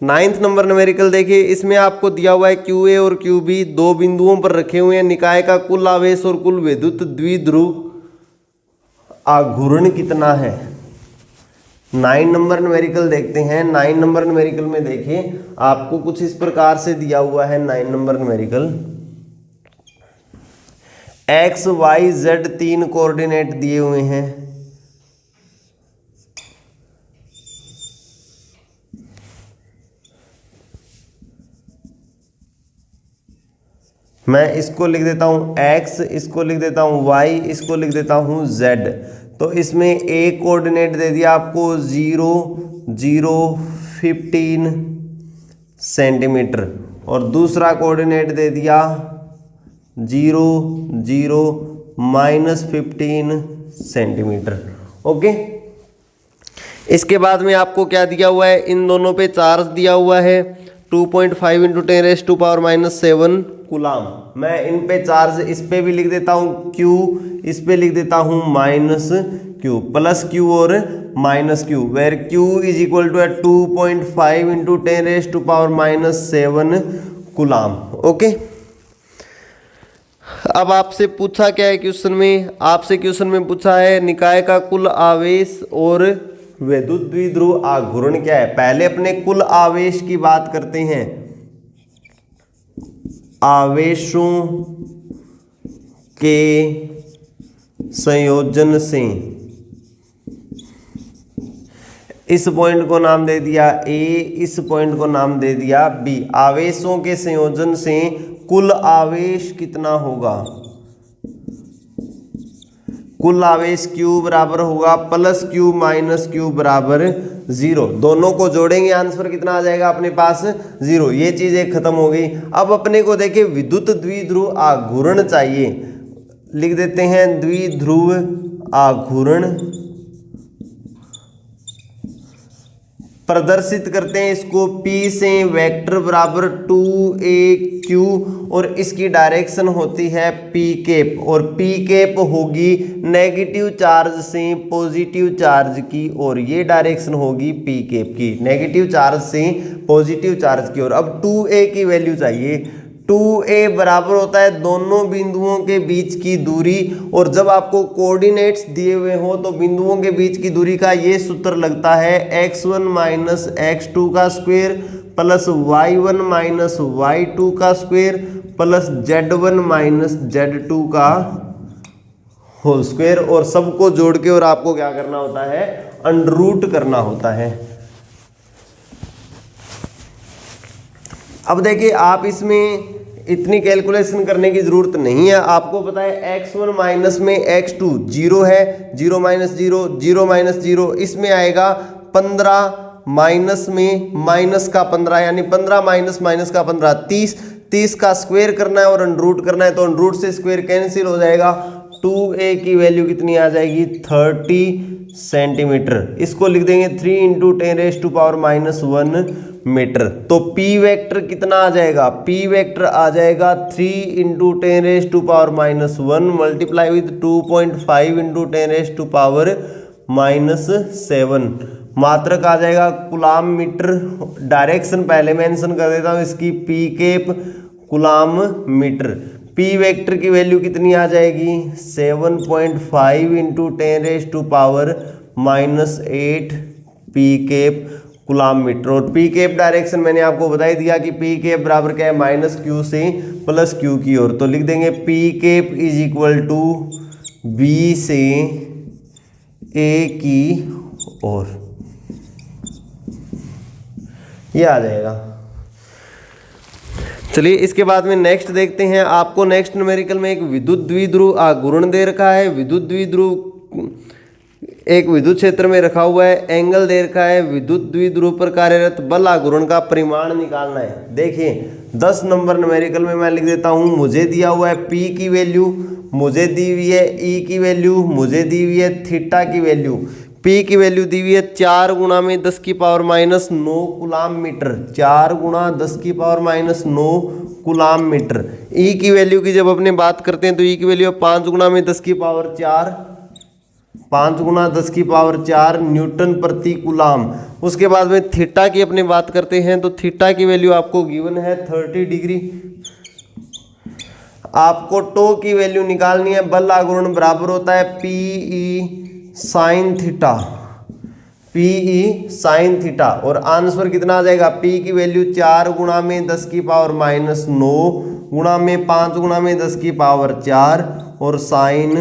9th number numerical देखिए, इसमें आपको दिया हुआ है क्यू ए और क्यू बी दो बिंदुओं पर रखे हुए हैं। निकाय का कुल आवेश और कुल विद्युत द्विध्रुव आघूर्ण कितना है। 9 नंबर न्यूमेरिकल देखते हैं। 9 नंबर न्यूमेरिकल में देखिए आपको कुछ इस प्रकार से दिया हुआ है। 9 number numerical x y z 3 coordinate दिए हुए हैं। मैं इसको लिख देता हूँ x, इसको लिख देता हूँ y, इसको लिख देता हूँ z। तो इसमें एक कोऑर्डिनेट दे दिया आपको 0 0 15 सेंटीमीटर और दूसरा कोऑर्डिनेट दे दिया 0 0 -15 सेंटीमीटर। ओके, इसके बाद में आपको क्या दिया हुआ है, इन दोनों पे चार्ज दिया हुआ है 2.5 × 10⁻⁷ कूलाम। मैं इन पे चार्ज इस पे भी लिख देता हूँ Q, इस पे लिख देता हूँ -Q, प्लस Q और -Q, where Q is equal to 2.5 × 10⁻⁷ coulomb. Okay, अब आपसे पूछा क्या है क्वेश्चन में, आपसे क्वेश्चन में पूछा है निकाय का कुल आवेश और विद्युत द्विध्रुव आघूर्ण क्या है। पहले अपने कुल आवेश की बात करते हैं। आवेशों के संयोजन से, इस पॉइंट को नाम दे दिया A, इस पॉइंट को नाम दे दिया B। आवेशों के संयोजन से कुल आवेश कितना होगा। कुल आवेश Q बराबर होगा प्लस Q माइनस Q बराबर 0। दोनों को जोड़ेंगे आंसर कितना आ जाएगा अपने पास 0। ये चीज एक खत्म हो गई। अब अपने को देखिए विद्युत द्विध्रुव आघूर्ण चाहिए, लिख देते हैं द्विध्रुव आघूर्ण प्रदर्शित करते हैं इसको P से, वेक्टर बराबर 2AQ और इसकी डायरेक्शन होती है P कैप, और P कैप होगी नेगेटिव चार्ज से पॉजिटिव चार्ज की, और ये डायरेक्शन होगी P कैप की, नेगेटिव चार्ज से पॉजिटिव चार्ज की। और अब 2A की वैल्यू चाहिए। 2A बराबर होता है दोनों बिंदुओं के बीच की दूरी, और जब आपको कोऑर्डिनेट्स दिए हुए हो तो बिंदुओं के बीच की दूरी का ये सूत्र लगता है x1 माइनस x2 का square plus y1 minus y2 का square plus z1 minus z2 का होल स्क्वायर, और सबको जोड़ के और आपको क्या करना होता है अंडर रूट करना होता है। अब देखिए आप इसमें इतनी कैलकुलेशन करने की जरूरत नहीं है, आपको पता है x1 माइनस में x2 0 है, 0 माइनस 0 0 माइनस 0, इसमें आएगा 15 माइनस में माइनस का 15 यानी 15 माइनस माइनस का 15 30, 30 का स्क्वायर करना है और अंडर रूट करना है, तो अंडर रूट से स्क्वायर कैंसिल हो जाएगा। 2A की वैल्यू कितनी आ जाएगी 30 सेंटीमीटर। इसको लिख देंगे 3 इंटू 10⁻⁻1 मीटर। तो P वेक्टर कितना आ जाएगा, P वेक्टर आ जाएगा 3 इंटू 10⁻⁻1 मल्टीप्लाई विद 2.5 इंटू 10⁻⁻7 मात्रक आ जाएगा कूलाम मीटर। डायरेक्शन पहले मेंशन कर देता हूँ इसकी, P cap coulomb metre. P vector की वैल्यू कितनी आ जाएगी 7.5 into 10⁻⁻8 P cap coulomb metre. और P कैप डायरेक्शन मैंने आपको बता ही दिया कि P कैप बराबर क्या है माइनस Q से प्लस Q की ओर, तो लिख देंगे P cap is equal to B से A की ओर, ये आ जाएगा। चलिए इसके बाद में नेक्स्ट देखते हैं। आपको नेक्स्ट न्यूमेरिकल में एक विद्युत द्विध्रुव आघूर्ण दे रखा है, विद्युत द्विध्रुव एक विद्युत क्षेत्र में रखा हुआ है, एंगल दे रखा है, विद्युत द्विध्रुव पर कार्यरत बल आघूर्ण का परिमाण निकालना है। देखिए 10 नंबर न्यूमेरिकल में मैं लिख देता हूं, मुझे दिया हुआ है P की वैल्यू, मुझे दी हुई है E की वैल्यू, मुझे दी हुई है थीटा की वैल्यू। P की वैल्यू दी हुई है 4 गुणा में 10 की पावर माइनस 9 कूलाम मीटर, 4 गुणा 10 की power minus 9 coulomb metre. E की वैल्यू की जब अपने बात करते हैं तो E की वैल्यू 5 गुणा में 10 की पावर 4, 5 गुणा 10 की पावर 4 न्यूटन प्रति कूलाम। उसके बाद में थीटा की अपने बात करते हैं तो थीटा की वैल्यू आपको गिवन है 30 डिग्री। आपको टो की वैल्यू निकालनी है, बल आघूर्ण बराबर होता है PE sine theta, PE sine theta. और आंसर कितना आ जाएगा, P की वैल्यू 4 गुणा में 10 की पावर माइनस 9 गुणा में 5 गुणा में 10 की पावर 4 और साइन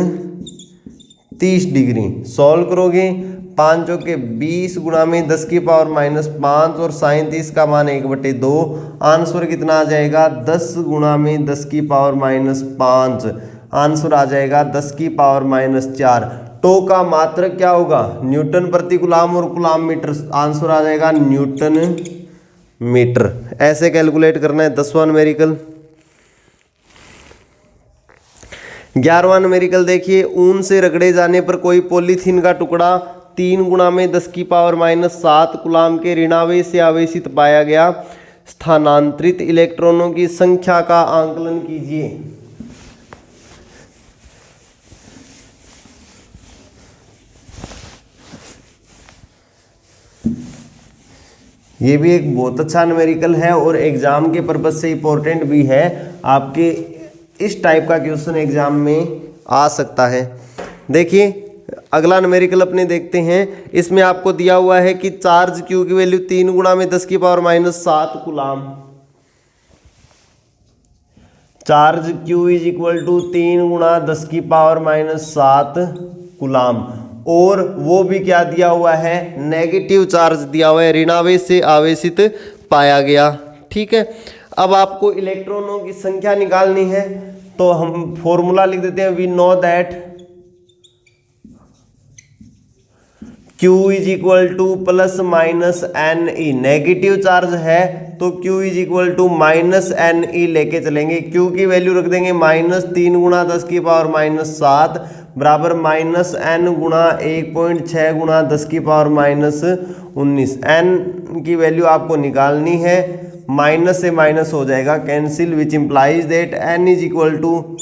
30 डिग्री। सॉल्व करोगे 5 चौके 20 गुणा में 10 की पावर माइनस 5 और साइन 30 का मान 1/2। आंसर कितना आ जाएगा 10 गुणा में 10 की पावर माइनस 5, आंसर आ जाएगा 10 की पावर माइनस 4। टो का मात्रक क्या होगा न्यूटन प्रति कूलाम और कूलाम मीटर, आंसर आ जाएगा न्यूटन मीटर। ऐसे कैलकुलेट करना है 10वां न्यूमेरिकल। 11वां न्यूमेरिकल देखिए, ऊन से रगड़े जाने पर कोई पॉलीथीन का टुकड़ा 3 गुणा में 10 की पावर माइनस 7 कूलाम के ऋणावेश से आवेशित पाया गया, स्थानांतरित इलेक्ट्रॉनों की संख्या का आंकलन कीजिए। ये भी एक बहुत अच्छा न्यूमेरिकल है और एग्जाम के पर्पज से इंपॉर्टेंट भी है, आपके इस टाइप का क्वेश्चन एग्जाम में आ सकता है। देखिए अगला न्यूमेरिकल अपने देखते हैं। इसमें आपको दिया हुआ है कि चार्ज Q की वैल्यू 3 गुणा में 10 की power minus 7 coulomb, charge Q is equal to 3 गुणा 10 की पावर माइनस 7 कूलाम, और वो भी क्या दिया हुआ है नेगेटिव चार्ज दिया हुआ है, ऋणावेश से आवेशित पाया गया। ठीक है, अब आपको इलेक्ट्रॉनों की संख्या निकालनी है तो हम फॉर्मूला लिख देते हैं, we know that Q is equal to plus minus n e, negative charge है तो Q is equal to minus n e लेके चलेंगे। Q की वैल्यू रख देंगे -3 गुणा 10 की पावर -7 बराबर माइनस एन गुणा 1.6 गुणा 10 की पावर -19। एन की वैल्यू आपको निकालनी है, माइनस से माइनस हो जाएगा cancel, which implies that n is equal to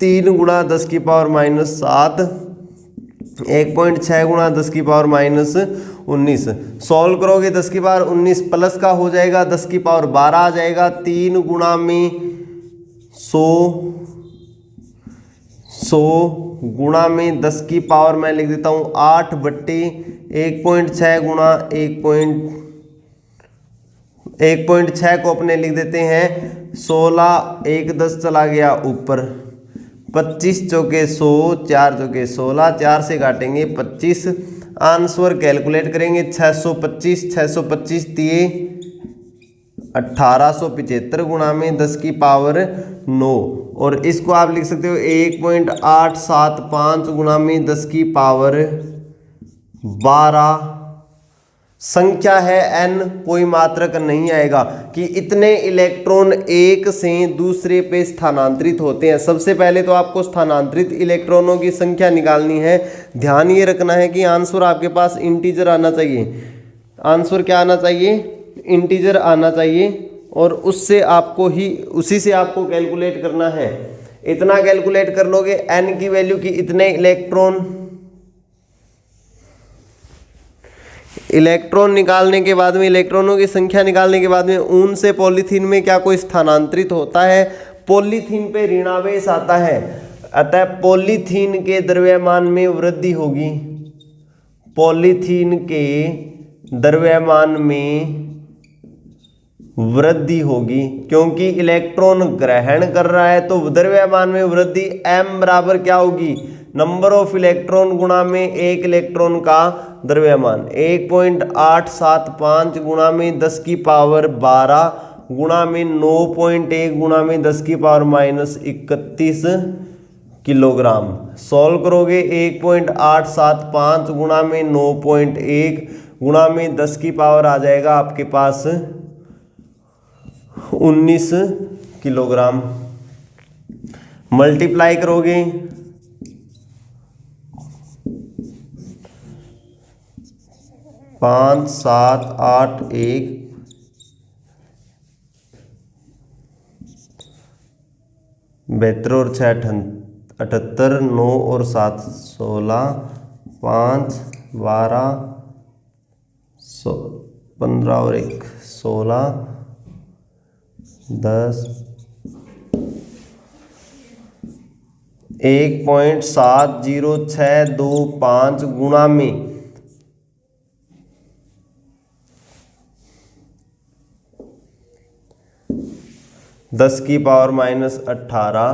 3 गुणा 10 की पावर -7 1.6 गुणा 10 की पावर -19। सॉल्व करोगे 10 की पावर 19 प्लस का हो जाएगा 10 की पावर 12 आ जाएगा। 3 गुणा में 100 गुणा में 10 की पावर मैं लिख देता हूँ 8 बट्टे 1.6 गुणा 1.6 को अपने लिख देते हैं 16, 1 10 चला गया ऊपर, 25 चौके 100, 4 चौके 16, 4 से काटेंगे 25। आंसर कैलकुलेट करेंगे 625 दिए 1875 गुणा में 10 की पावर 9, और इसको आप लिख सकते हो 1.875 गुणा में 10 की पावर 12। संख्या है n, कोई मात्रक नहीं आएगा कि इतने इलेक्ट्रॉन एक से दूसरे पे स्थानांतरित होते हैं। सबसे पहले तो आपको स्थानांतरित इलेक्ट्रॉनों की संख्या निकालनी है। ध्यान ये रखना है कि आंसर आपके पास इंटीजर आना चाहिए। आंसर क्या आना चाहिए? इंटीजर आना चाहिए, और उसी से आपको कैलकुलेट करना है। इतना कैलकुलेट कर लोगे n की वैल्यू की इतने इलेक्ट्रॉन निकालने के बाद में, इलेक्ट्रॉनों की संख्या निकालने के बाद में ऊन से पॉलीथीन में क्या कोई स्थानांतरित होता है? पॉलीथीन पे ऋणावेश आता है, अतः पॉलीथीन के द्रव्यमान में वृद्धि होगी। पॉलीथीन के द्रव्यमान में वृद्धि होगी क्योंकि इलेक्ट्रॉन ग्रहण कर रहा है, तो द्रव्यमान में वृद्धि m बराबर क्या होगी? नंबर ऑफ इलेक्ट्रॉन गुणा में एक इलेक्ट्रॉन का द्रव्यमान। 1.875 गुणा में 10 की पावर 12 गुणा में 9.1 गुणा में 10 की पावर -31 किलोग्राम। सॉल्व करोगे 1.875 गुणा में 9.1 गुणा में 10 की पावर आ जाएगा आपके पास 19 किलोग्राम। मल्टीप्लाई करोगे 5 7 8 1 72 और 6 78 9 और 7 16 5 12 15 और 1 16 10 1.70625 गुणा में 10 की पावर -18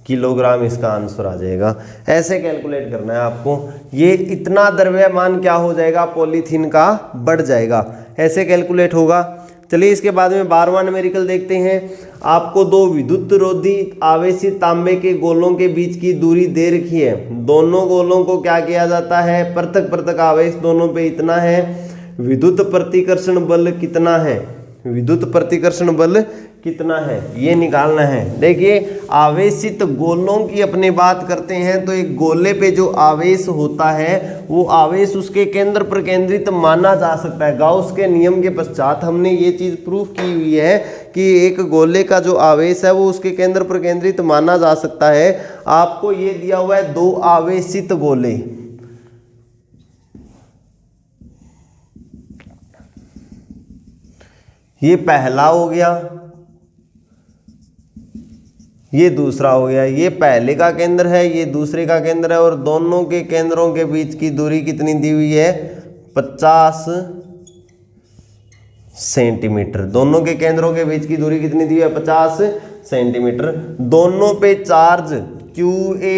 किलोग्राम इसका आंसर आ जाएगा। ऐसे कैलकुलेट करना है आपको। ये इतना द्रव्यमान क्या हो जाएगा? पॉलीथीन का बढ़ जाएगा। ऐसे कैलकुलेट होगा। चलिए इसके बाद में 12वां न्यूमेरिकल देखते हैं। आपको दो विद्युत रोधी आवेशित तांबे के गोलों के बीच की दूरी दे रखी है। दोनों गोलों को क्या किया जाता है? पृथक पृथक आवेश दोनों पे इतना है। विद्युत प्रतिकर्षण बल कितना है? विद्युत प्रतिकर्षण बल कितना है ये निकालना है। देखिए आवेशित गोलों की अपने बात करते हैं तो एक गोले पे जो आवेश होता है वो आवेश उसके केंद्र पर केंद्रित माना जा सकता है। गाउस के नियम के पश्चात हमने ये चीज प्रूफ की हुई है कि एक गोले का जो आवेश है वो उसके केंद्र पर केंद्रित माना जा सकता है। आपको ये दिया हुआ है दो आवेशित गोले, ये पहला हो गया, ये दूसरा हो गया। ये पहले का केंद्र है, ये दूसरे का केंद्र है, और दोनों के केंद्रों के बीच की दूरी कितनी दी हुई है? 50 सेंटीमीटर। दोनों के केंद्रों के बीच की दूरी कितनी दी हुई है? 50 सेंटीमीटर। दोनों पे चार्ज QA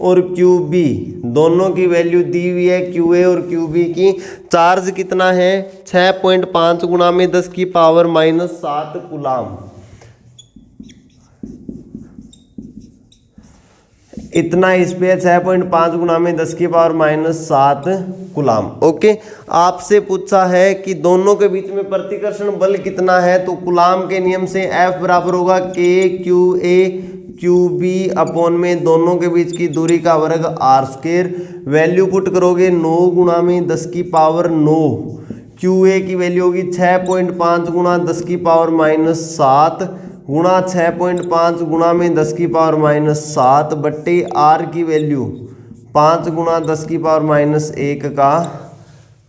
और QB दोनों की वैल्यू दी हुई है। QA और QB की चार्ज कितना है? 6.5 गुणा में 10 की पावर -7 कूलाम। इतना इस पे 6.5 गुना में 10 की पावर -7 कूलाम। ओके, आपसे पूछा है कि दोनों के बीच में प्रतिकर्षण बल कितना है, तो कूलाम के नियम से F बराबर होगा KQA QB अपॉन में दोनों के बीच की दूरी का वर्ग r²। वैल्यू पुट करोगे 9 गुना में 10 की पावर 9, QA की वैल्यू होगी 6.5 गुना 10 की पावर -7 गुणा 6.5 गुणा में 10 की पावर -7 बट्टे r की वैल्यू 5 गुणा 10 की पावर -1 का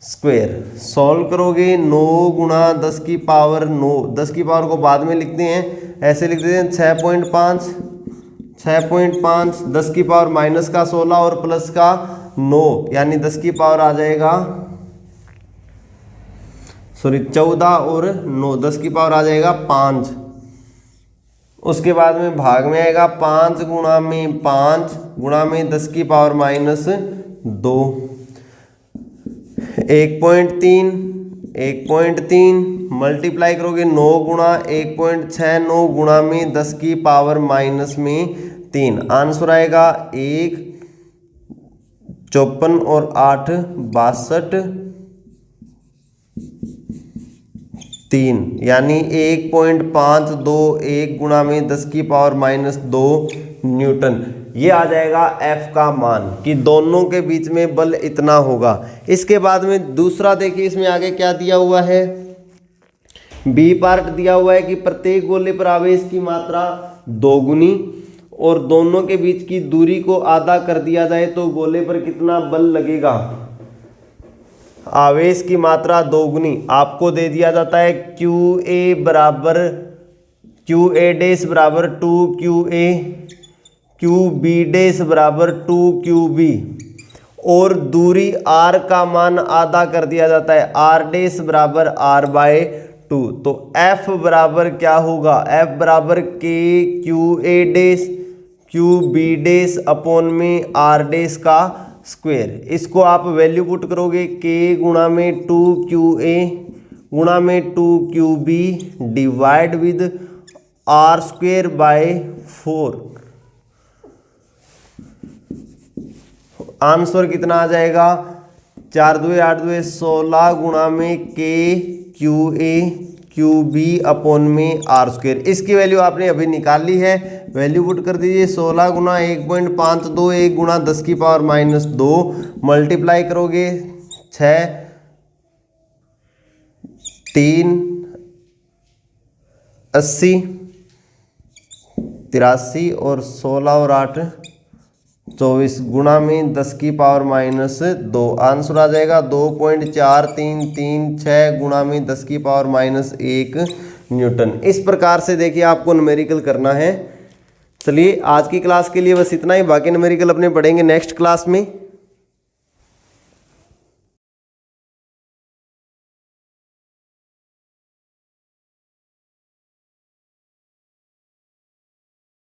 स्क्वायर। सॉल्व करोगे 9 गुणा 10 की पावर 9, 10 की पावर को बाद में लिखते हैं, ऐसे लिख देते हैं 6.5 10 की पावर माइनस का 16 और प्लस का 9, यानी 10 की पावर आ जाएगा 14 और 9, 10 की पावर आ जाएगा 5। उसके बाद में भाग में आएगा 5 गुणा में 5 गुणा में 10 की पावर -2, 1.3 मल्टीप्लाई करोगे 9 गुणा 1.69 गुणा में 10 की पावर -3, आंसर आएगा 1, 54 और 8 62 3, यानी 1.521 गुणा में 10 की पावर -2 न्यूटन। ये आ जाएगा F का मान कि दोनों के बीच में बल इतना होगा। इसके बाद में दूसरा देखिए, इसमें आगे क्या दिया हुआ है, बी पार्ट दिया हुआ है कि प्रत्येक गोले पर आवेश की मात्रा 2 गुनी और दोनों के बीच की दूरी को आधा कर दिया जाए तो गोले पर कितना बल लगेगा। आवेश की मात्रा 2 गुनी आपको दे दिया जाता है QA बराबर QA' बराबर 2QA, QB' बराबर 2QB और दूरी R का मान आधा कर दिया जाता है R' बराबर R/2। तो F बराबर क्या होगा, F बराबर KQA' QB' अपॉन में R' का स्क्वायर। इसको आप वैल्यू पुट करोगे K गुणा में 2QA गुणा में 2QB divide with R²/4। Answer कितना आ जाएगा, 4 2 8 2 16 गुणा में KQA QB अपॉन में R²। इसकी वैल्यू आपने अभी निकाल ली है, वैल्यू पुट कर दीजिए 16 गुना 1.521 गुणा 10 की पावर -2 मल्टीप्लाई करोगे 6 3 80 83 और 16 और 8 24 गुणा में 10 की पावर -2, आंसर आ जाएगा 2.4336 गुणा में 10 की पावर -1 न्यूटन। इस प्रकार से देखिए आपको न्यूमेरिकल करना है। चलिए आज की क्लास के लिए बस इतना ही, बाकी न्यूमेरिकल अपने पढ़ेंगे नेक्स्ट क्लास में।